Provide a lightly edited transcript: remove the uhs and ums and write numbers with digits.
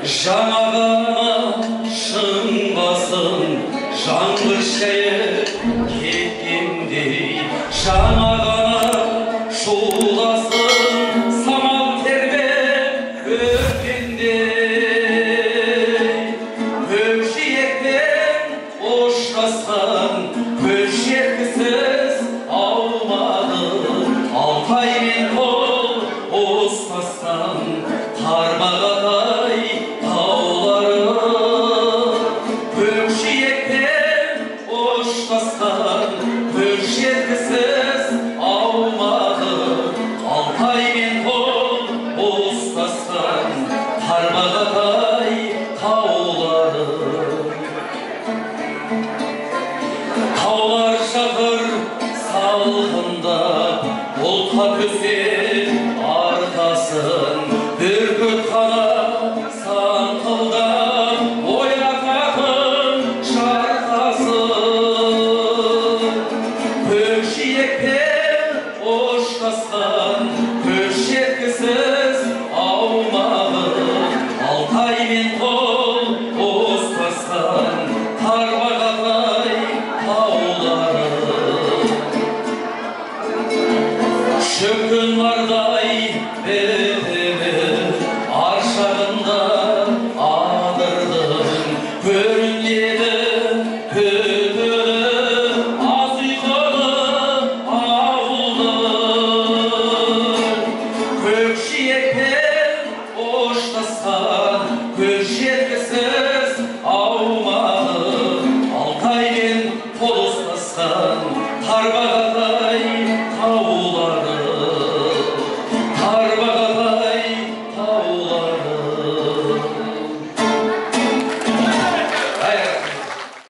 Жаңағына шыңғасын жаңғыршайы кеткендей, жаңағына шуласын самал тербеп өткендей. Көкжиектен ұшырасқан көз жеткісіз аумағы, Алтай мен қол ұстасқан тарбағатай таулары. Көкжиектен ұшырасқан көз жеткісіз аумағы, Алтай мен қол ұстасқан тарбағатай таулары. Таулар шақыр салқындап, бұлтқа төсеп арқасын, бүркіт қанат саңқылдап ойнататын шарқасын. Көкжиектен ұштасқан көз жеткісіз аумағы, Алтай мен қол ұстасқан тарбағатай таулары. Шөккен нардай бітімі аршағында адырдың, көрінеді күтілі аз ұйқылы ауылдың. Көкжиектен ұштасқан көз